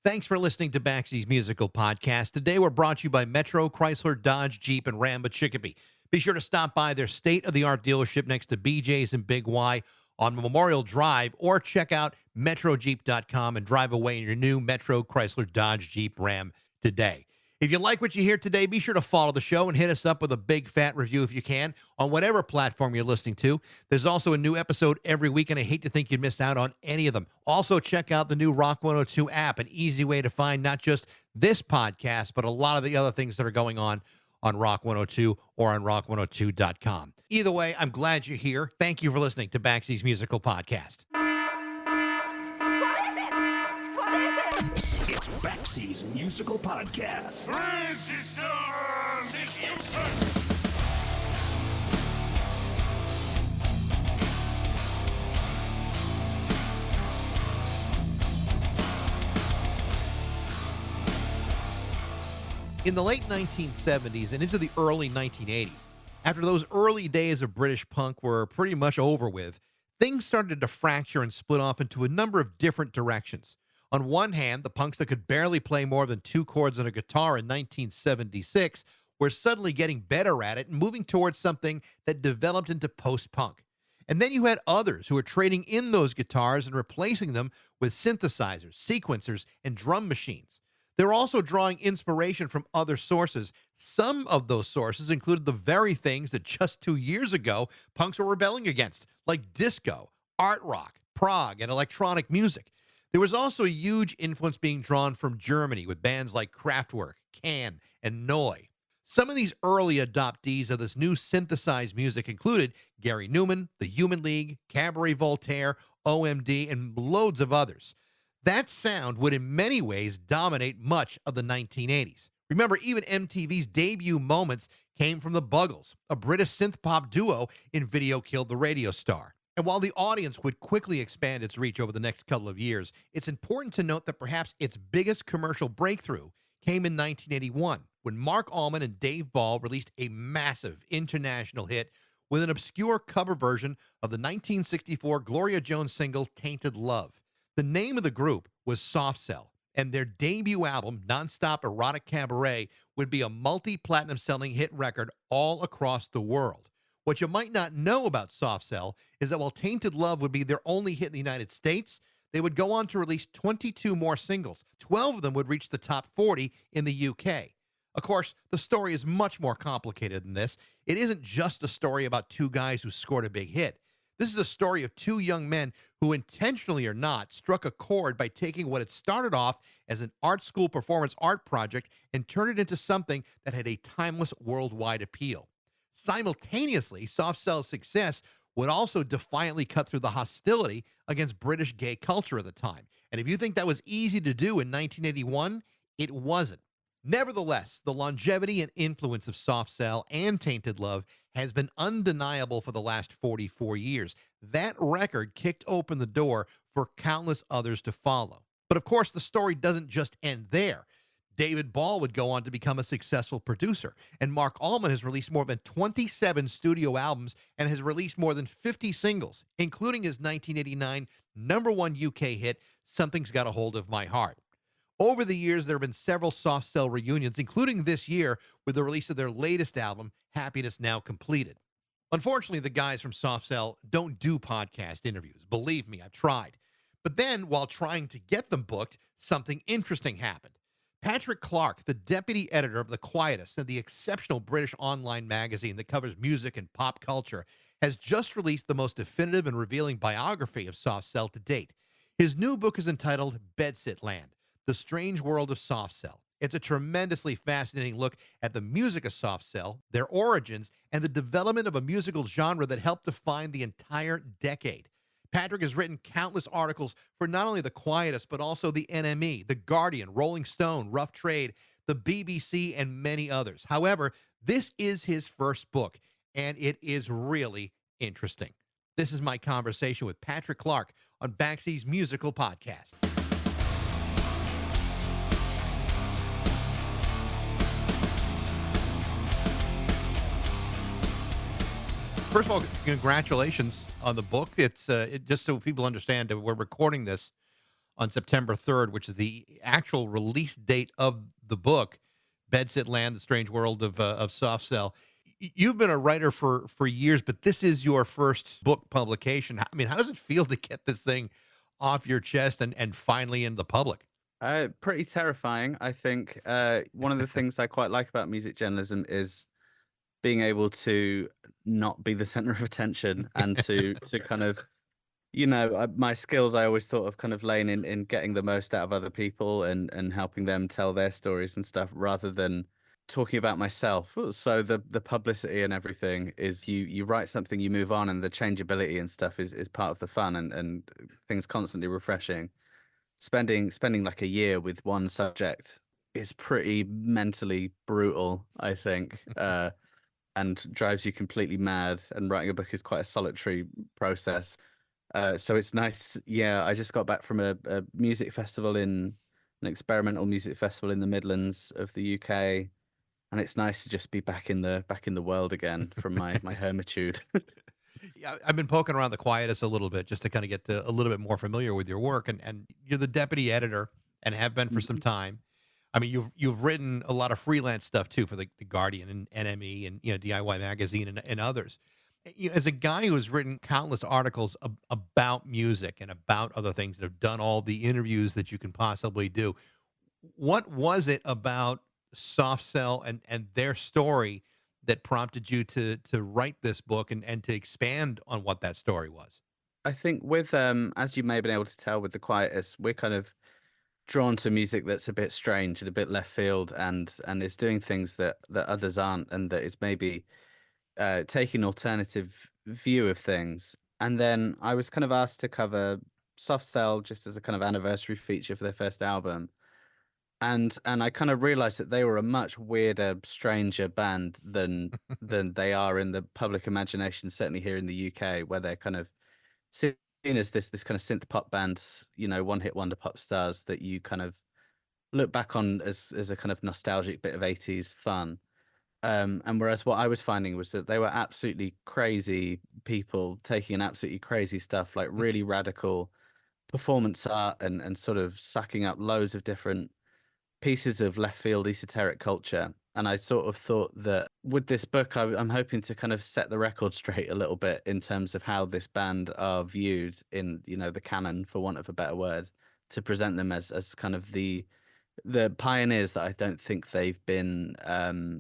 Thanks for listening to Baxie's Musical Podcast. Today we're brought to you by Metro, Chrysler, Dodge, Jeep, and Ram of Chicopee. Be sure to stop by their state-of-the-art dealership next to BJ's and Big Y on Memorial Drive, or check out metrojeep.com and drive away in your new Metro, Chrysler, Dodge, Jeep, Ram today. If you like what you hear today, be sure to follow the show and hit us up with a big fat review if you can on whatever platform you're listening to. There's also a new episode every week, and I hate to think you'd miss out on any of them. Also, check out the new Rock 102 app, an easy way to find not just this podcast, but a lot of the other things that are going on Rock 102 or on rock102.com. Either way, I'm glad you're here. Thank you for listening to Baxie's Musical Podcast. It's Baxie's Musical Podcast. Resistance is useless. In the late 1970s and into the early 1980s, after those early days of British punk were pretty much over with, things started to fracture and split off into a number of different directions. On one hand, the punks that could barely play more than two chords on a guitar in 1976 were suddenly getting better at it and moving towards something that developed into post-punk. And then you had others who were trading in those guitars and replacing them with synthesizers, sequencers, and drum machines. They were also drawing inspiration from other sources. Some of those sources included the very things that just 2 years ago punks were rebelling against, like disco, art rock, prog, and electronic music. There was also a huge influence being drawn from Germany with bands like Kraftwerk, Can, and Neu. Some of these early adoptees of this new synthesized music included Gary Newman, the Human League, Cabaret Voltaire, OMD, and loads of others. That sound would in many ways dominate much of the 1980s. Remember, even MTV's debut moments came from the Buggles, a British synth-pop duo in Video Killed the Radio Star. And while the audience would quickly expand its reach over the next couple of years, it's important to note that perhaps its biggest commercial breakthrough came in 1981, when Mark Allman and Dave Ball released a massive international hit with an obscure cover version of the 1964 Gloria Jones single, Tainted Love. The name of the group was Soft Cell, and their debut album, Nonstop Erotic Cabaret, would be a multi-platinum selling hit record all across the world. What you might not know about Soft Cell is that while Tainted Love would be their only hit in the United States, they would go on to release 22 more singles. 12 of them would reach the top 40 in the UK. Of course, the story is much more complicated than this. It isn't just a story about two guys who scored a big hit. This is a story of two young men who, intentionally or not, struck a chord by taking what had started off as an art school performance art project and turned it into something that had a timeless worldwide appeal. Simultaneously, Soft Cell's success would also defiantly cut through the hostility against British gay culture at the time. And if you think that was easy to do in 1981, it wasn't. Nevertheless, the longevity and influence of Soft Cell and Tainted Love has been undeniable for the last 44 years. That record kicked open the door for countless others to follow. But of course, the story doesn't just end there. David Ball would go on to become a successful producer, and Mark Allman has released more than 27 studio albums and has released more than 50 singles, including his 1989 #1 UK hit, Something's Got a Hold of My Heart. Over the years, there have been several Soft Cell reunions, including this year with the release of their latest album, Happiness Now Completed. Unfortunately, the guys from Soft Cell don't do podcast interviews. Believe me, I've tried. But then, while trying to get them booked, something interesting happened. Patrick Clarke, the deputy editor of the Quietus and the exceptional British online magazine that covers music and pop culture, has just released the most definitive and revealing biography of Soft Cell to date. His new book is entitled Bedsit Land: The Strange World of Soft Cell. It's a tremendously fascinating look at the music of Soft Cell, their origins, and the development of a musical genre that helped define the entire decade. Patrick has written countless articles for not only the Quietus, but also the NME, The Guardian, Rolling Stone, Rough Trade, the BBC, and many others. However, this is his first book, and it is really interesting. This is my conversation with Patrick Clarke on Baxie's Musical Podcast. First of all, congratulations on the book. It's just so people understand that we're recording this on September 3rd, which is the actual release date of the book, Bedsit Land: The Strange World of Soft Cell. You've been a writer for years, but this is your first book publication. I mean, how does it feel to get this thing off your chest and finally in the public? Pretty terrifying, I think. One of the things I quite like about music journalism is being able to not be the center of attention and to kind of, my skills I always thought of kind of laying in getting the most out of other people and helping them tell their stories and stuff rather than talking about myself. So the publicity and everything is you write something, you move on, and the changeability and stuff is part of the fun and things constantly refreshing. Spending like a year with one subject is pretty mentally brutal, I think, and drives you completely mad. And writing a book is quite a solitary process. So it's nice. Yeah, I just got back from a music festival an experimental music festival in the Midlands of the UK, and it's nice to just be back in the world again from my hermitude. Yeah, I've been poking around the Quietus a little bit just to kind of get a little bit more familiar with your work, and you're the deputy editor and have been for some time. I mean, you've written a lot of freelance stuff too for the Guardian and NME and DIY Magazine and others. As a guy who has written countless articles about music and about other things, that have done all the interviews that you can possibly do, what was it about Soft Cell and their story that prompted you to write this book and to expand on what that story was? I think with as you may have been able to tell with the Quietus, we're kind of drawn to music that's a bit strange and a bit left field and is doing things that others aren't, and that is maybe taking an alternative view of things. And then I was kind of asked to cover Soft Cell just as a kind of anniversary feature for their first album. And I kind of realized that they were a much weirder, stranger band than they are in the public imagination, certainly here in the UK, where they're kind of seen as this kind of synth pop band, one hit wonder pop stars that you kind of look back on as a kind of nostalgic bit of 80s fun. And whereas what I was finding was that they were absolutely crazy people taking in absolutely crazy stuff, like really radical performance art and sort of sucking up loads of different pieces of left field esoteric culture. And I sort of thought that with this book, I'm hoping to kind of set the record straight a little bit in terms of how this band are viewed in, the canon, for want of a better word, to present them as kind of the pioneers that I don't think they've been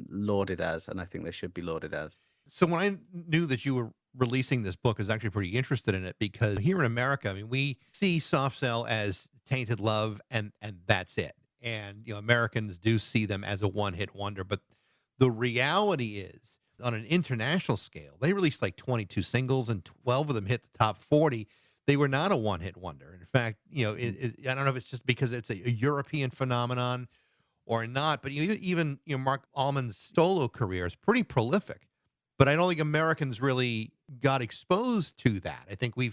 lauded as, and I think they should be lauded as. So when I knew that you were releasing this book, I was actually pretty interested in it because here in America, I mean, we see Soft Cell as Tainted Love and that's it. And Americans do see them as a one-hit wonder, but the reality is, on an international scale, they released like 22 singles and 12 of them hit the top 40. They were not a one-hit wonder. In fact, I don't know if it's just because it's a European phenomenon or not, but even Mark Allman's solo career is pretty prolific. But I don't think Americans really got exposed to that. I think we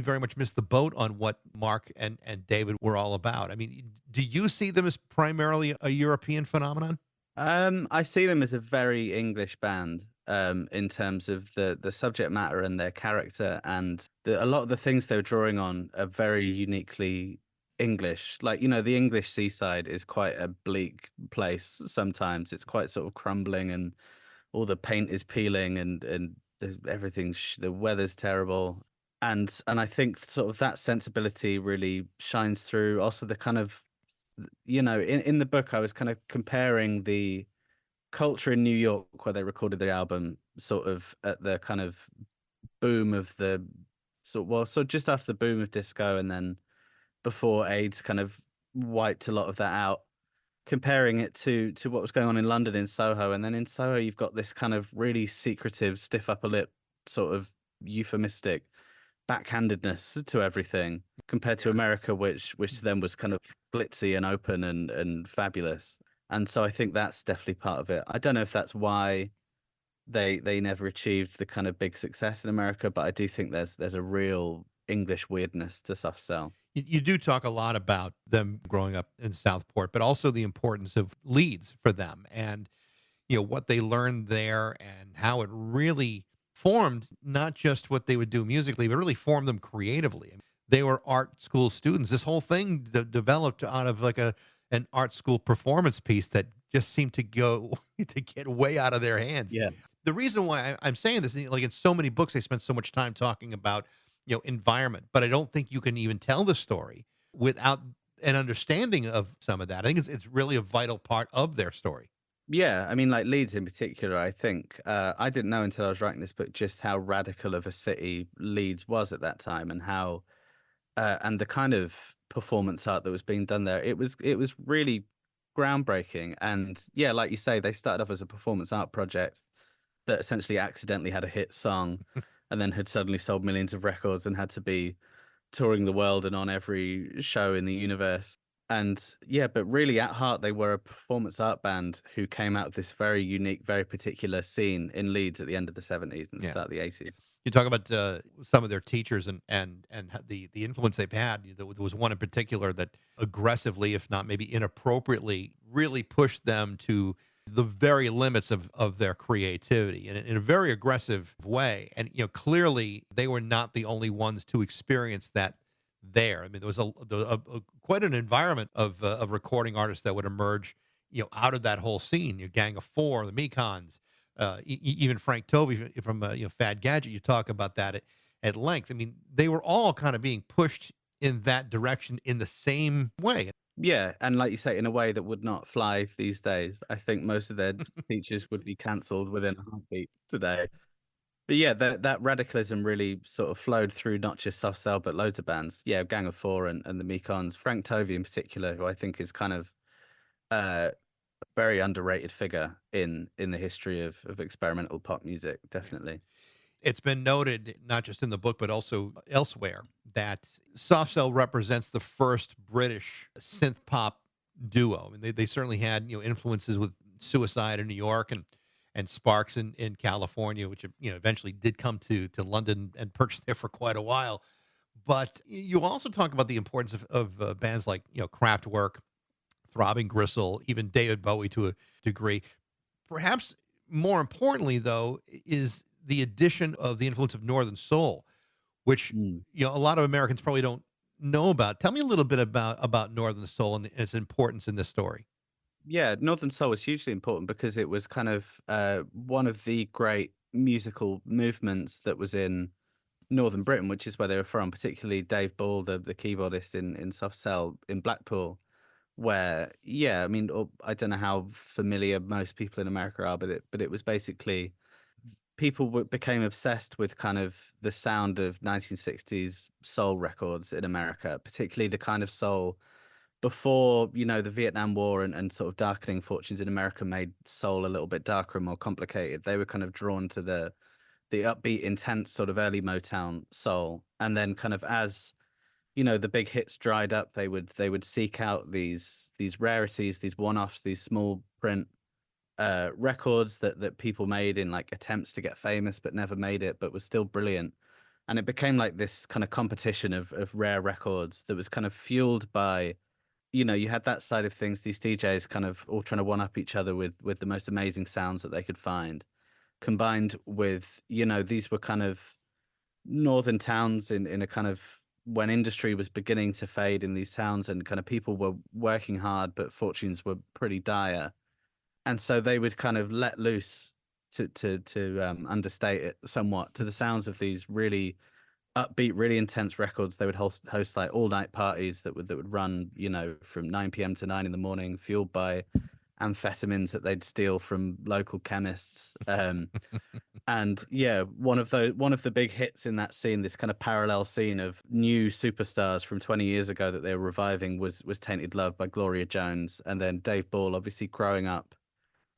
very much missed the boat on what Mark and David were all about. I mean, do you see them as primarily a European phenomenon? I see them as a very English band, in terms of the subject matter and their character, and a lot of the things they're drawing on are very uniquely English. Like, the English seaside is quite a bleak place sometimes. It's quite sort of crumbling, and all the paint is peeling, and the weather's terrible. And I think sort of that sensibility really shines through. Also, the kind of, in the book, I was kind of comparing the culture in New York where they recorded the album, sort of at the kind of boom of so just after the boom of disco, and then before AIDS kind of wiped a lot of that out. Comparing it to what was going on in London in Soho, and then in Soho you've got this kind of really secretive, stiff upper lip, sort of euphemistic backhandedness to everything, compared to America, which then was kind of glitzy and open and fabulous. And so I think that's definitely part of it. I don't know if that's why they never achieved the kind of big success in America, but I do think there's a real English weirdness to Soft Cell. You do talk a lot about them growing up in Southport, but also the importance of Leeds for them and what they learned there and how it really formed not just what they would do musically, but really formed them creatively. They were art school students. This whole thing developed out of like an art school performance piece that just seemed to go to get way out of their hands. Yeah. The reason why I'm saying this, like in so many books, they spend so much time talking about, environment, but I don't think you can even tell the story without an understanding of some of that. I think it's really a vital part of their story. Yeah, I mean, like Leeds in particular, I think I didn't know until I was writing this book just how radical of a city Leeds was at that time, and how and the kind of performance art that was being done there. It was really groundbreaking. And yeah, like you say, they started off as a performance art project that essentially accidentally had a hit song, and then had suddenly sold millions of records and had to be touring the world and on every show in the universe. And yeah, but really at heart, they were a performance art band who came out of this very unique, very particular scene in Leeds at the end of the 70s and the Yeah. start of the 80s. You talk about some of their teachers and the influence they've had. There was one in particular that aggressively, if not maybe inappropriately, really pushed them to the very limits of their creativity in a very aggressive way. And clearly they were not the only ones to experience that there. I mean, there was quite an environment of recording artists that would emerge, out of that whole scene. Your Gang of Four, the Mekons, even Frank Tovey from Fad Gadget. You talk about that at length. I mean, they were all kind of being pushed in that direction in the same way. Yeah, and like you say, in a way that would not fly these days. I think most of their teachers would be cancelled within a heartbeat today. But yeah, that radicalism really sort of flowed through not just Soft Cell, but loads of bands. Yeah, Gang of Four and the Mekons. Frank Tovey in particular, who I think is kind of a very underrated figure in the history of experimental pop music, definitely. It's been noted, not just in the book, but also elsewhere, that Soft Cell represents the first British synth pop duo. I mean, they certainly had, influences with Suicide in New York and Sparks in California, which, eventually did come to London and perched there for quite a while. But you also talk about the importance of bands like, Kraftwerk, Throbbing Gristle, even David Bowie to a degree. Perhaps more importantly, though, is the addition of the influence of Northern Soul, which Mm. a lot of Americans probably don't know about. Tell me a little bit about Northern Soul and its importance in this story. Yeah, Northern Soul was hugely important because it was kind of one of the great musical movements that was in Northern Britain, which is where they were from, particularly Dave Ball, the keyboardist in Soft Cell in Blackpool, where, yeah, I mean, I don't know how familiar most people in America are, but it was basically people became obsessed with kind of the sound of 1960s soul records in America, particularly the kind of soul before, the Vietnam War and sort of darkening fortunes in America made soul a little bit darker and more complicated. They were kind of drawn to the upbeat, intense sort of early Motown soul. And then kind of as, the big hits dried up, they would seek out these rarities, these one-offs, these small print records that people made in like attempts to get famous but never made it, but was still brilliant. And it became like this kind of competition of rare records that was kind of fueled by, you had that side of things, these DJs kind of all trying to one up each other with the most amazing sounds that they could find, combined with, these were kind of northern towns in a kind of when industry was beginning to fade in these towns and kind of people were working hard, but fortunes were pretty dire. And so they would kind of let loose to understate it somewhat to the sounds of these really upbeat, really intense records. They would host like all night parties that would run, from 9 p.m. to 9 in the morning, fueled by amphetamines that they'd steal from local chemists. And yeah, one of the big hits in that scene, this kind of parallel scene of new superstars from 20 years ago that they were reviving was Tainted Love by Gloria Jones. And then Dave Ball, obviously growing up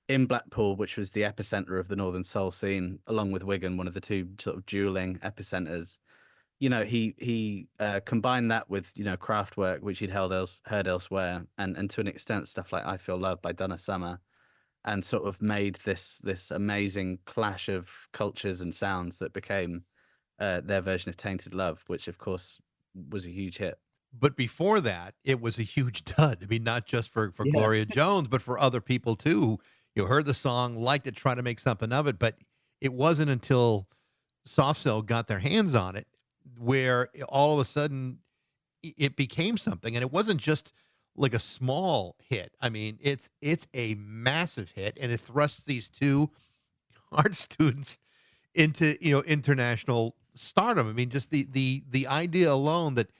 in Blackpool, which was the epicenter of the Northern Soul scene, along with Wigan, one of the two sort of dueling epicenters. He combined that with Kraftwerk, which he'd heard elsewhere, and to an extent stuff like I Feel Love by Donna Summer, and sort of made this amazing clash of cultures and sounds that became their version of Tainted Love, which of course was a huge hit. But before that, it was a huge dud. I mean, not just for Yeah. Gloria Jones, but for other people too. Who, heard the song, liked it, tried to make something of it, but it wasn't until Soft Cell got their hands on it where all of a sudden it became something, and it wasn't just like a small hit. I mean, it's a massive hit, and it thrusts these two art students into international stardom. I mean, just the idea alone that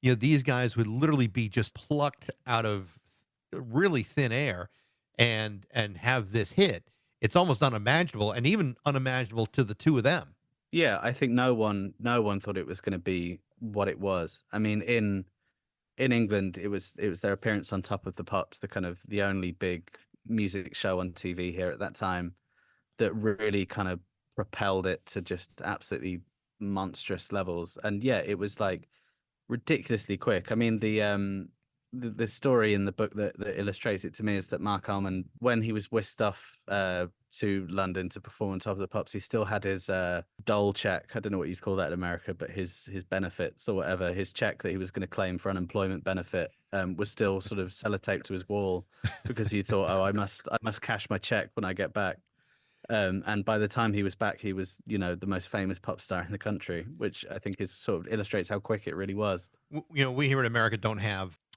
these guys would literally be just plucked out of really thin air and have this hit. It's almost unimaginable, and even unimaginable to the two of them. Yeah, I think no one thought it was going to be what it was. I mean, in England, it was their appearance on Top of the Pops, the kind of the only big music show on TV here at that time, that really kind of propelled it to just absolutely monstrous levels. And yeah, it was like ridiculously quick. I mean, the story in the book that illustrates it to me is that Mark Almond, when he was whisked off to London to perform on Top of the Pops, he still had his dole check. I don't know what you'd call that in America, but his benefits or whatever, his check that he was going to claim for unemployment benefit was still sort of sellotaped to his wall because he thought, oh, I must cash my check when I get back. And by the time he was back, he was, the most famous pop star in the country, which I think is sort of illustrates how quick it really was. We here in America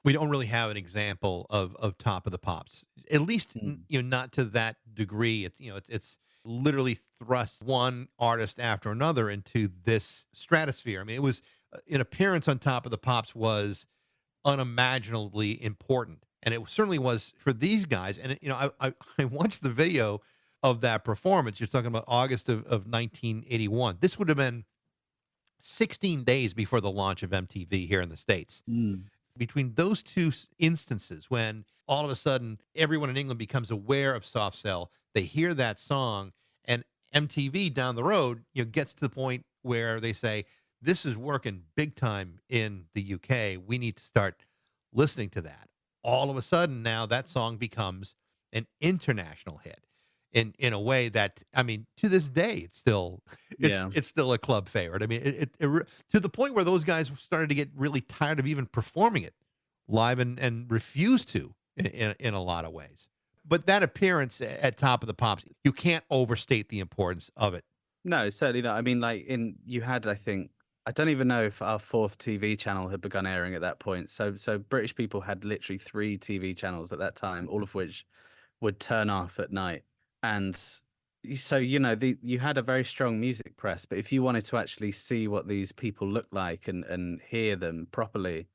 we don't really have an example of Top of the Pops, at least Mm. not to that degree. It's literally thrust one artist after another into this stratosphere. I mean, it was an appearance on Top of the Pops was unimaginably important, and it certainly was for these guys. And I watched the video of that performance. You're talking about August of 1981. This would have been 16 days before the launch of MTV here in the States. Mm. Between those two instances, when all of a sudden everyone in England becomes aware of Soft Cell, they hear that song, and MTV down the road, gets to the point where they say, this is working big time in the UK. We need to start listening to that. All of a sudden now that song becomes an international hit in a way that, I mean, to this day Yeah. it's still a club favorite. I mean, to the point where those guys started to get really tired of even performing it live and refused to in a lot of ways. But that appearance at Top of the Pops, you can't overstate the importance of it. No, certainly not. I mean, like you had, I think, I don't even know if our fourth TV channel had begun airing at that point. So British people had literally three TV channels at that time, all of which would turn off at night. And so, you had a very strong music press, but if you wanted to actually see what these people looked like and hear them properly,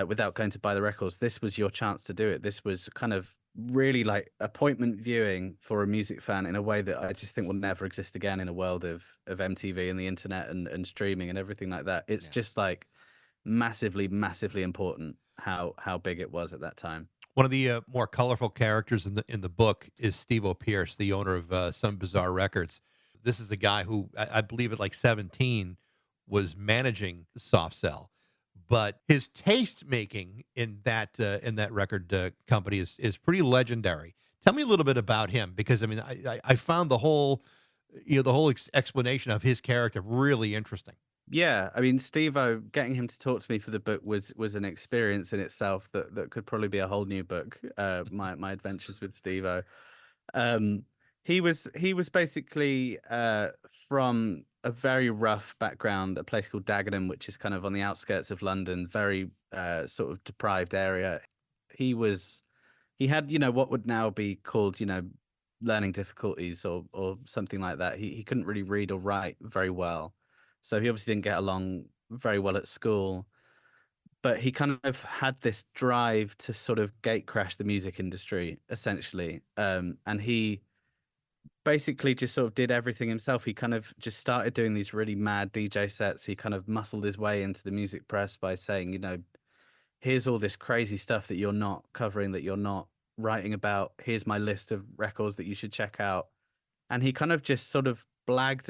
without going to buy the records, this was your chance to do it. This was kind of really like appointment viewing for a music fan in a way that I just think will never exist again in a world of MTV and the internet and streaming and everything like that. It's Yeah. just like massively, massively important how big it was at that time. One of the more colorful characters in the book is Steve O'Pierce, the owner of Some Bizarre Records. This is a guy who I believe at like 17 was managing Soft Cell, but his taste making in that record company is pretty legendary. Tell me a little bit about him, because I mean I found the whole explanation of his character really interesting. Yeah, I mean, Steve-O, getting him to talk to me for the book was an experience in itself that could probably be a whole new book. My adventures with Steve-O. Um, he was basically from a very rough background, a place called Dagenham, which is kind of on the outskirts of London, very sort of deprived area. He had, what would now be called, learning difficulties or something like that. He couldn't really read or write very well. So he obviously didn't get along very well at school, but he kind of had this drive to sort of gate crash the music industry, essentially. And he basically just sort of did everything himself. He kind of just started doing these really mad DJ sets. He kind of muscled his way into the music press by saying, here's all this crazy stuff that you're not covering, that you're not writing about. Here's my list of records that you should check out. And he kind of just sort of blagged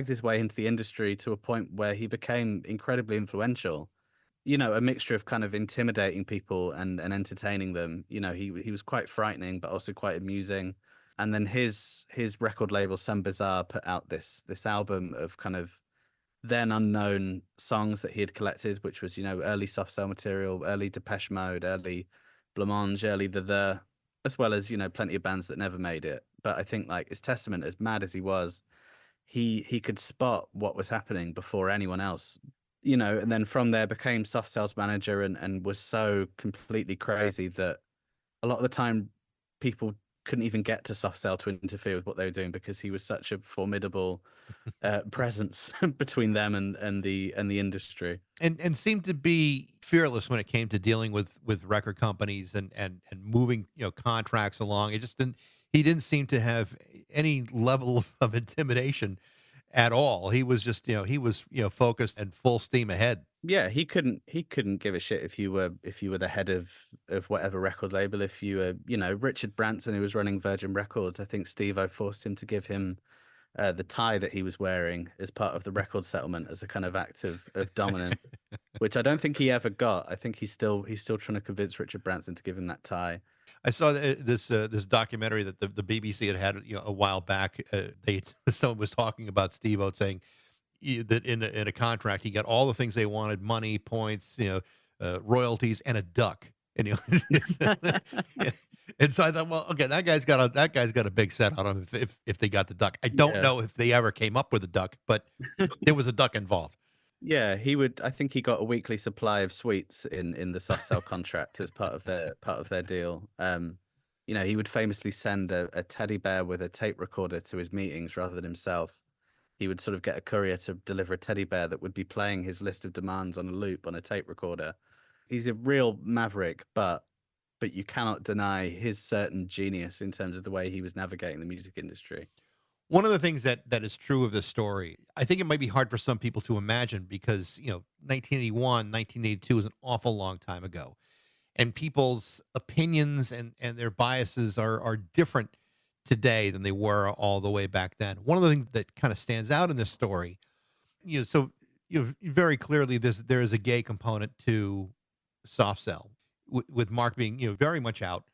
his way into the industry to a point where he became incredibly influential. A mixture of kind of intimidating people and entertaining them. He was quite frightening, but also quite amusing. And then his record label, Some Bizarre, put out this album of kind of then unknown songs that he had collected, which was, early Soft Cell material, early Depeche Mode, early Blancmange, early The, as well as, plenty of bands that never made it. But I think like it's testament, as mad as he was, he could spot what was happening before anyone else, you know, and then from there became soft sales manager and was so completely crazy that a lot of the time people couldn't even get to soft sell to interfere with what they were doing because he was such a formidable presence between them and the industry. And seemed to be fearless when it came to dealing with record companies and moving, contracts along. It just didn't he didn't seem to have any level of intimidation at all. He was just, he was, focused and full steam ahead. Yeah, he couldn't give a shit if you were the head of whatever record label. If you were, you know, Richard Branson, who was running Virgin Records, I think Steve-O forced him to give him the tie that he was wearing as part of the record settlement as a kind of act of dominance, which I don't think he ever got. I think he's still trying to convince Richard Branson to give him that tie. I saw this documentary that the BBC had a while back. They someone was talking about Steve O saying that in a contract he got all the things they wanted: money, points, royalties, and a duck. And and so I thought, well, okay, that guy's got a big set on him if they got the duck. I don't Yeah. know if they ever came up with a duck, but there was a duck involved. Yeah, he would. I think he got a weekly supply of sweets in the soft sell contract as part of their deal. You know, he would famously send a teddy bear with a tape recorder to his meetings rather than himself. He would sort of get a courier to deliver a teddy bear that would be playing his list of demands on a loop on a tape recorder. He's a real maverick, but you cannot deny his certain genius in terms of the way he was navigating the music industry. One of the things that is true of this story, I think it might be hard for some people to imagine because, 1981, 1982 is an awful long time ago. And people's opinions and their biases are different today than they were all the way back then. One of the things that kind of stands out in this story, so very clearly there is a gay component to Soft Cell, with Mark being very much out,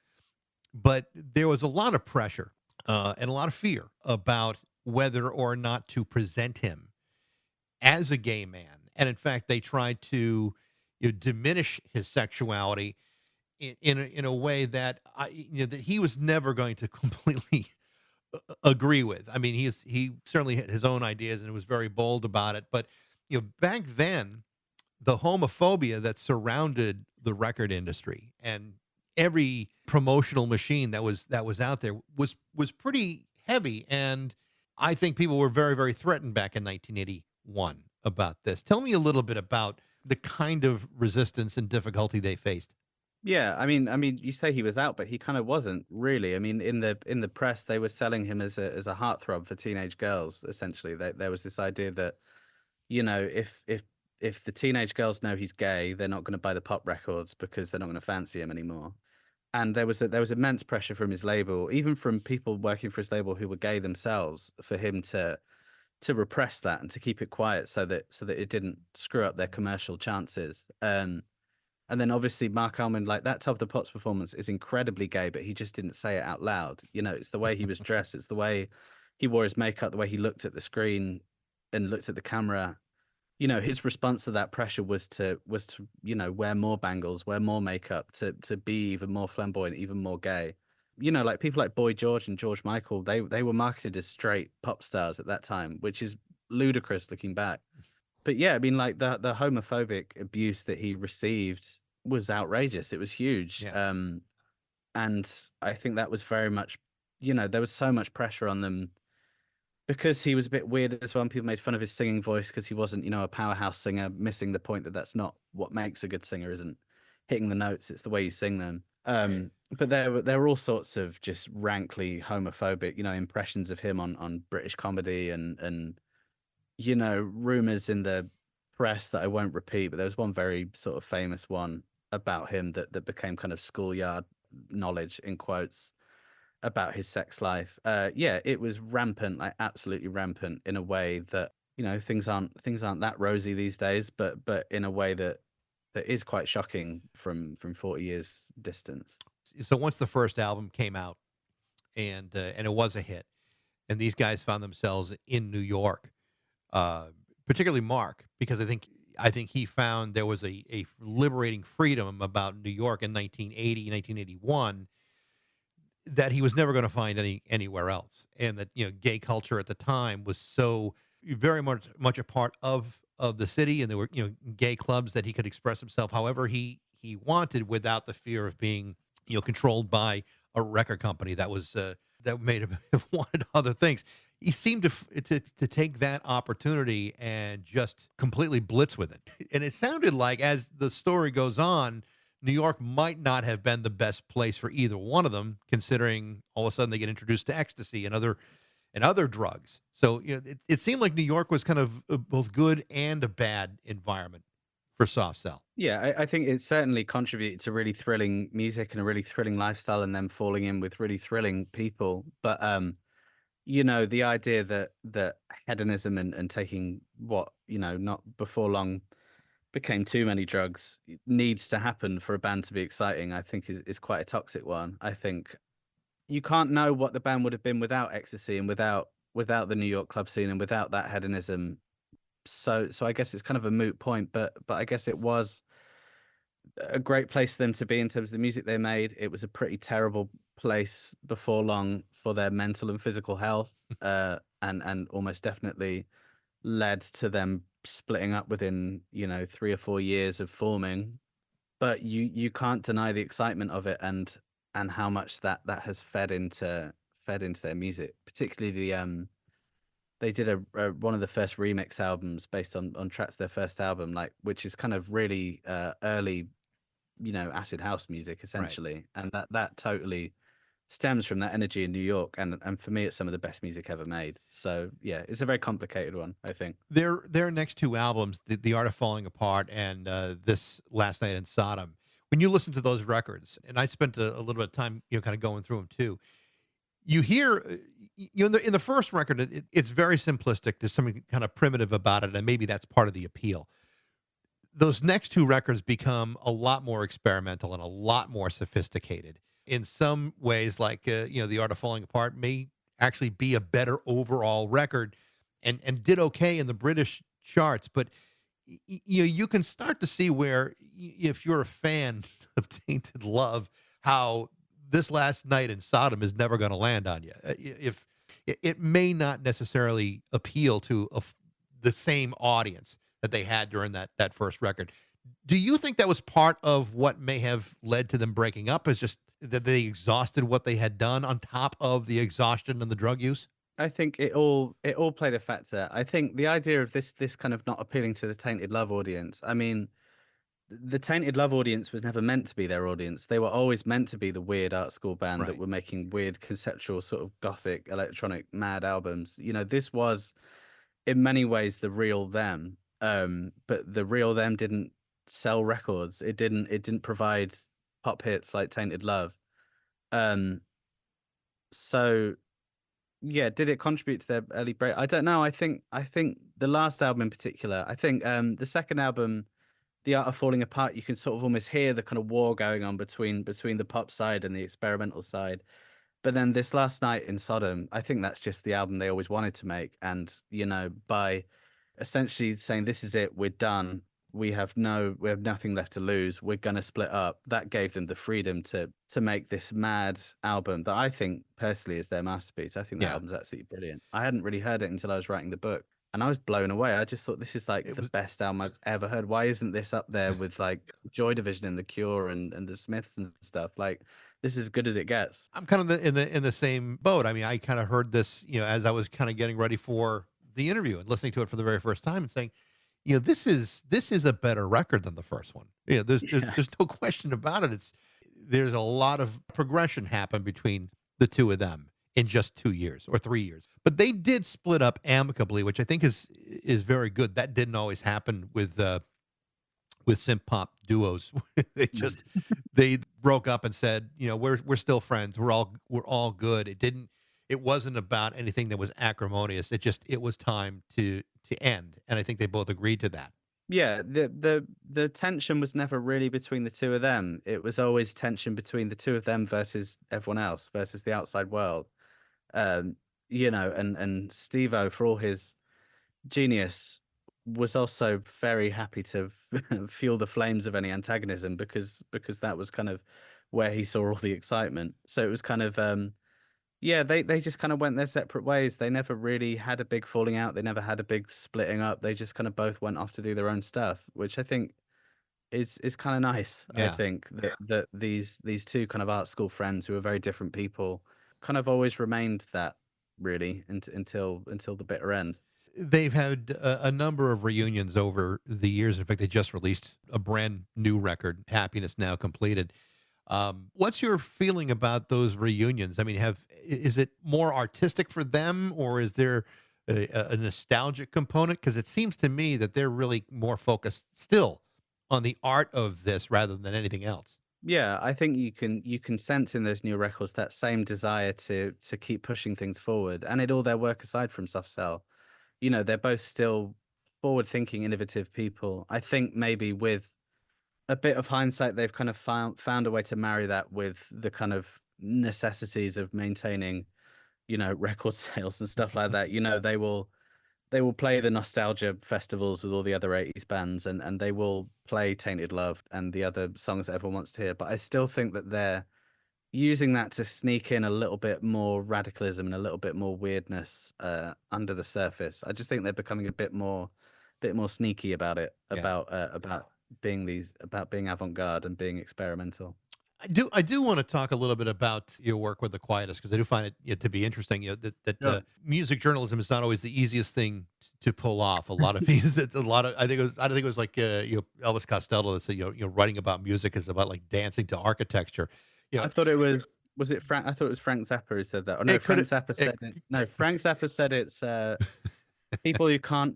but there was a lot of pressure and a lot of fear about whether or not to present him as a gay man. And in fact, they tried to diminish his sexuality in a way that that he was never going to completely agree with. I mean, he certainly had his own ideas and was very bold about it. But back then, the homophobia that surrounded the record industry and every promotional machine that was out there was pretty heavy. And I think people were very, very threatened back in 1981 about this. Tell me a little bit about the kind of resistance and difficulty they faced. Yeah, I mean, you say he was out, but he kind of wasn't really. I mean, in the press, they were selling him as a heartthrob for teenage girls. Essentially, there was this idea that, you know, if the teenage girls know he's gay, they're not going to buy the pop records because they're not going to fancy him anymore. And there was immense pressure from his label, even from people working for his label who were gay themselves, for him to repress that and to keep it quiet so that it didn't screw up their commercial chances. And then obviously Mark Almond, like that Top of the Pops performance is incredibly gay, but he just didn't say it out loud. You know, it's the way he was dressed, it's the way he wore his makeup, the way he looked at the screen and looked at the camera. You know, his response to that pressure was to wear more bangles, wear more makeup, to be even more flamboyant, even more gay. You know, like people like Boy George and George Michael, they were marketed as straight pop stars at that time, which is ludicrous looking back. But yeah, I mean, like the homophobic abuse that he received was outrageous. It was huge. Yeah. And I think that was very much, there was so much pressure on them because he was a bit weird as well. And people made fun of his singing voice because he wasn't, a powerhouse singer, missing the point that that's not what makes a good singer, isn't hitting the notes, it's the way you sing them. But there were all sorts of just rankly homophobic, impressions of him on British comedy and rumors in the press that I won't repeat, but there was one very sort of famous one about him that became kind of schoolyard knowledge in quotes about his sex life. Yeah, it was rampant, like absolutely rampant in a way that, things aren't that rosy these days, but in a way that is quite shocking from 40 years distance. So once the first album came out and it was a hit, and these guys found themselves in New York, particularly Mark, because I think he found there was a liberating freedom about New York in 1980, 1981. that he was never going to find anywhere else, and that gay culture at the time was so very much a part of the city, and there were gay clubs that he could express himself however he wanted without the fear of being controlled by a record company that was that made him wanted other things. He seemed to take that opportunity and just completely blitz with it. And it sounded like, as the story goes on, New York might not have been the best place for either one of them, considering all of a sudden they get introduced to ecstasy and other drugs. So it seemed like New York was kind of both good and a bad environment for soft cell. Yeah, I think it certainly contributed to really thrilling music and a really thrilling lifestyle, and then falling in with really thrilling people. But the idea that hedonism and taking what, not before long became too many drugs needs to happen for a band to be exciting, I think is quite a toxic one. I think you can't know what the band would have been without ecstasy and without the New York club scene and without that hedonism. So I guess it's kind of a moot point, but I guess it was a great place for them to be in terms of the music they made. It was a pretty terrible place before long for their mental and physical health, and almost definitely led to them splitting up within 3 or 4 years of forming. But you can't deny the excitement of it, and how much that has fed into their music, particularly they did one of the first remix albums based on tracks of their first album, like, which is kind of really early, acid house music Right. essentially, and that totally stems from that energy in New York, and for me, it's some of the best music ever made. So yeah, it's a very complicated one, I think. Their next two albums, the Art of Falling Apart and this Last Night in Sodom. When you listen to those records, and I spent a little bit of time, kind of going through them too. You hear, in the first record, it's very simplistic. There's something kind of primitive about it, and maybe that's part of the appeal. Those next two records become a lot more experimental and a lot more sophisticated. In some ways, like The Art of Falling Apart may actually be a better overall record, and did okay in the British charts. But you can start to see where, if you're a fan of Tainted Love, how this Last Night in Sodom is never going to land on you. If it may not necessarily appeal to the same audience that they had during that first record. Do you think that was part of what may have led to them breaking up? Is just that they exhausted what they had done on top of the exhaustion and the drug use? I think it all played a factor. I think the idea of this kind of not appealing to the Tainted Love audience. I mean, the Tainted Love audience was never meant to be their audience. They were always meant to be the weird art school band that Right. were making weird conceptual sort of gothic electronic mad albums. This was in many ways the real them. But the real them didn't sell records. It didn't provide pop hits like Tainted Love. Um, so yeah, did it contribute to their early break? I don't know. I think the last album in particular. I think the second album, The Art of Falling Apart, you can sort of almost hear the kind of war going on between the pop side and the experimental side. But then this Last Night in Sodom, I think that's just the album they always wanted to make. And, by essentially saying, this is it, we're done. We have nothing left to lose. We're gonna split up. That gave them the freedom to make this mad album that I think personally is their masterpiece. I think that Yeah. album's absolutely brilliant. I hadn't really heard it until I was writing the book, and I was blown away. I just thought, this is like It the was best album I've ever heard. Why isn't this up there with like Joy Division and The Cure and the Smiths and stuff? Like, this is as good as it gets. I'm kind of in the same boat. I mean, I kind of heard this, as I was kind of getting ready for the interview and listening to it for the very first time and saying, this is a better record than the first one. There's there's Yeah. there's no question about it. There's a lot of progression happened between the two of them in just 2 years or 3 years. But they did split up amicably, which I think is very good. That didn't always happen with synth pop duos. they just they broke up and said, we're still friends. We're all good. It wasn't about anything that was acrimonious. It was time to end. And I think they both agreed to that. Yeah, the tension was never really between the two of them. It was always tension between the two of them versus everyone else, versus the outside world. Um, and Steve-O, for all his genius, was also very happy to fuel the flames of any antagonism, because that was kind of where he saw all the excitement. So it was kind of yeah, they just kind of went their separate ways. They never really had a big falling out. They never had a big splitting up. They just kind of both went off to do their own stuff, which I think is kind of nice. I Yeah. think that these two kind of art school friends who are very different people kind of always remained that really until the bitter end. They've had a number of reunions over the years. In fact, they just released a brand new record, Happiness Now Completed. What's your feeling about those reunions? I mean, is it more artistic for them, or is there a nostalgic component? Because it seems to me that they're really more focused still on the art of this rather than anything else. Yeah, I think you can sense in those new records that same desire to keep pushing things forward, and in all their work aside from Soft Cell, they're both still forward-thinking, innovative people. I think maybe with a bit of hindsight, they've kind of found a way to marry that with the kind of necessities of maintaining, record sales and stuff like that. They will play the nostalgia festivals with all the other 80s bands, and they will play Tainted Love and the other songs that everyone wants to hear. But I still think that they're using that to sneak in a little bit more radicalism and a little bit more weirdness under the surface. I just think they're becoming a bit more sneaky about it, Yeah. about being avant-garde and being experimental. I do want to talk a little bit about your work with the Quietus because I do find it to be interesting. Yeah. Music journalism is not always the easiest thing to pull off. A lot of music, a lot of I think it was like Elvis Costello that said writing about music is about like dancing to architecture. You I know, thought it was it Frank? I thought it was Frank Zappa who said that. Oh no, it could Frank Zappa it, said it. No, Frank Zappa said it's people who can't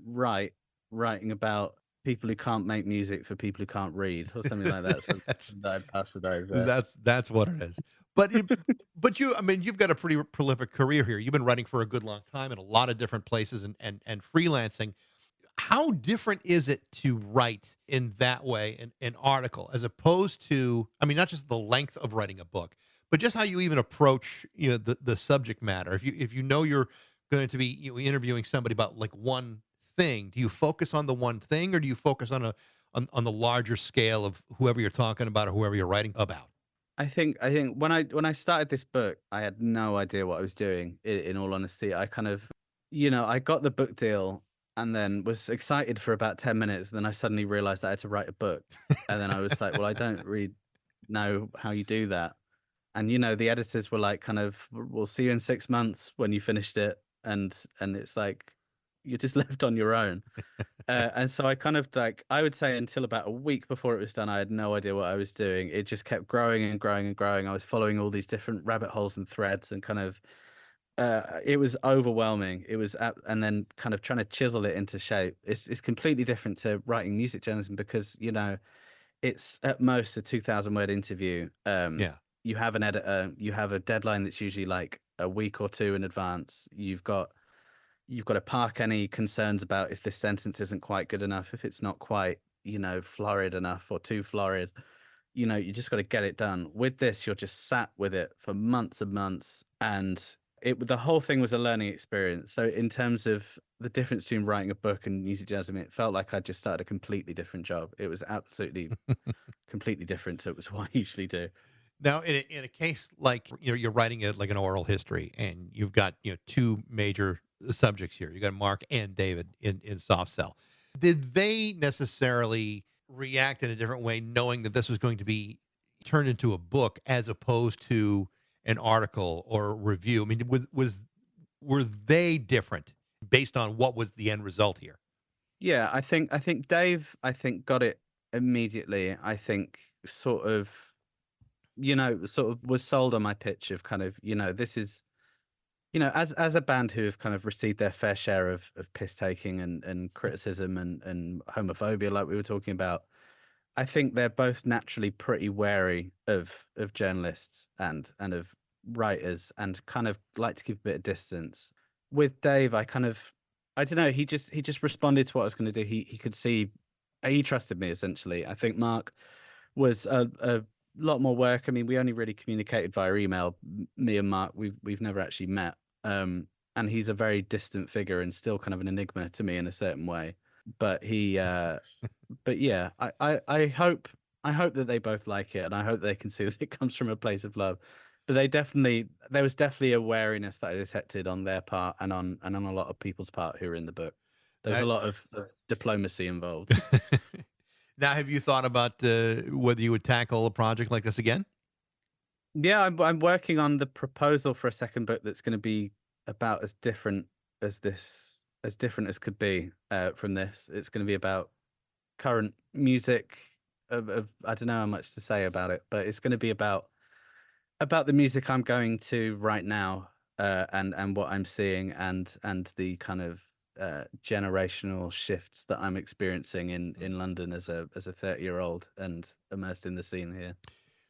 writing about people who can't make music for people who can't read or something like that. So that's that I passed it over. that's what it is. But I mean, you've got a pretty prolific career here. You've been writing for a good long time in a lot of different places and freelancing. How different is it to write in that way an article as opposed to, I mean, not just the length of writing a book, but just how you even approach the subject matter? If you know you're going to be interviewing somebody about like one thing, do you focus on the one thing, or do you focus on the larger scale of whoever you're talking about or whoever you're writing about? I think when I started this book, I had no idea what I was doing. In all honesty, I kind of, I got the book deal and then was excited for about 10 minutes. Then I suddenly realized I had to write a book, and then I was like, well, I don't really know how you do that. And the editors were like, kind of, we'll see you in 6 months when you finished it, and it's like you're just left on your own. And so I kind of like, I would say until about a week before it was done, I had no idea what I was doing. It just kept growing and growing and growing. I was following all these different rabbit holes and threads, and kind of, it was overwhelming. And then kind of trying to chisel it into shape. It's completely different to writing music journalism because, it's at most a 2,000 word interview. Yeah. You have an editor, you have a deadline that's usually like a week or two in advance. You've got to park any concerns about if this sentence isn't quite good enough, if it's not quite, florid enough or too florid. You just got to get it done. With this, you're just sat with it for months and months, and the whole thing was a learning experience. So in terms of the difference between writing a book and music journalism, it felt like I just started a completely different job. It was absolutely completely different to what I usually do. Now, in a case like you're writing like an oral history, and you've got two major subjects here. You got Mark and David in Soft Cell. Did they necessarily react in a different way, knowing that this was going to be turned into a book as opposed to an article or a review? I mean, were they different based on what was the end result here? Yeah, I think Dave, got it immediately. I think sort of was sold on my pitch of kind of, this is, as a band who have kind of received their fair share of piss taking and criticism and homophobia, like we were talking about, I think they're both naturally pretty wary of journalists and of writers, and kind of like to keep a bit of distance. With Dave, I don't know, he just responded to what I was going to do. He could see, he trusted me essentially. I think Mark was a lot more work. I mean, we only really communicated via email. Me and Mark, we've never actually met. And he's a very distant figure and still kind of an enigma to me in a certain way. But but yeah, I hope I hope that they both like it, and I hope they can see that it comes from a place of love. But there was definitely a wariness that I detected on their part and on a lot of people's part who are in the book. There's a That- lot of diplomacy involved. Now, have you thought about whether you would tackle a project like this again? Yeah, I'm working on the proposal for a second book that's going to be about as different as could be from this. It's going to be about current music. Of I don't know how much to say about it, but it's going to be about the music I'm going to right now, and what I'm seeing, and the kind of generational shifts that I'm experiencing in London as a 30-year-old and immersed in the scene here.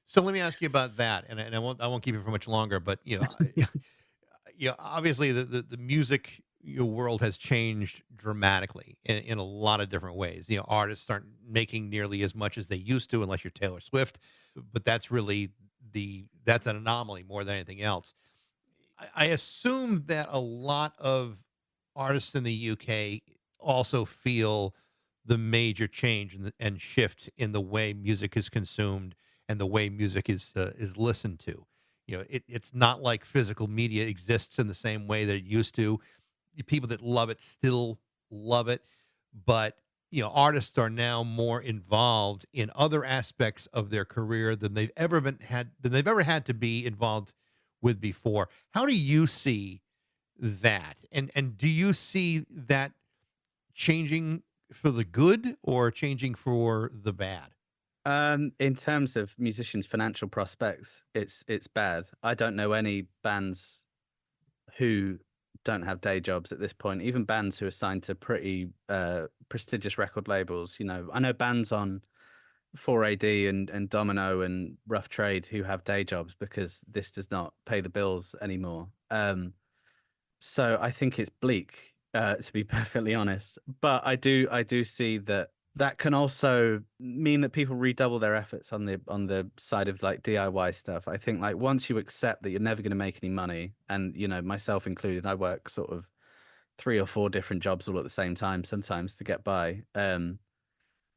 So let me ask you about that, and I won't keep you for much longer. But obviously the music world has changed dramatically in a lot of different ways. Artists aren't making nearly as much as they used to, unless you're Taylor Swift. But that's really that's an anomaly more than anything else. I assume that a lot of artists in the UK also feel the major change and shift in the way music is consumed and the way music is listened to. It's not like physical media exists in the same way that it used to. The people that love it still love it, but artists are now more involved in other aspects of their career than they've ever had to be involved with before. How do you see that? And do you see that changing for the good or changing for the bad? In terms of musicians' financial prospects, it's bad. I don't know any bands who don't have day jobs at this point. Even bands who are signed to pretty prestigious record labels. I know bands on 4AD and Domino and Rough Trade who have day jobs because this does not pay the bills anymore. So I think it's bleak, to be perfectly honest. But I do see that can also mean that people redouble their efforts on the side of like DIY stuff. I think like once you accept that you're never going to make any money, and myself included, I work sort of 3 or 4 different jobs all at the same time sometimes to get by.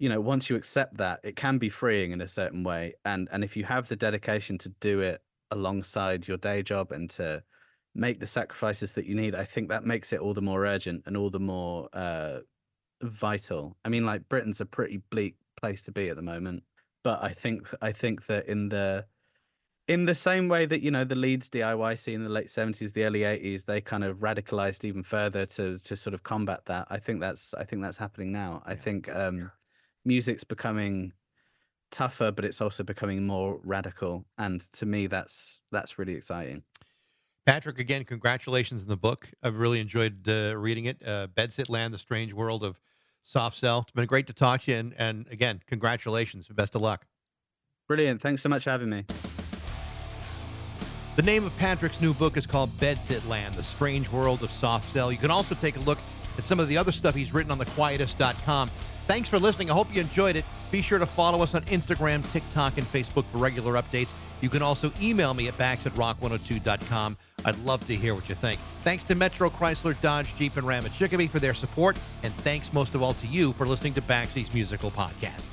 Once you accept that, it can be freeing in a certain way, and if you have the dedication to do it alongside your day job and to make the sacrifices that you need, I think that makes it all the more urgent and all the more vital. I mean, like Britain's a pretty bleak place to be at the moment, but I think that in the same way that the Leeds DIY scene in the late 70s, the early 80s, they kind of radicalized even further to sort of combat that. I think that's happening now. I think music's becoming tougher, but it's also becoming more radical, and to me that's really exciting. Patrick, again, congratulations on the book. I've really enjoyed reading it. Bedsit Land, The Strange World of Soft Cell. It's been great to talk to you. And again, congratulations. Best of luck. Brilliant. Thanks so much for having me. The name of Patrick's new book is called Bedsit Land, The Strange World of Soft Cell. You can also take a look at some of the other stuff he's written on thequietus.com. Thanks for listening. I hope you enjoyed it. Be sure to follow us on Instagram, TikTok, and Facebook for regular updates. You can also email me at bax@rock102.com. I'd love to hear what you think. Thanks to Metro, Chrysler, Dodge, Jeep, and Ram at Chicopee for their support. And thanks most of all to you for listening to Baxie's Musical Podcast.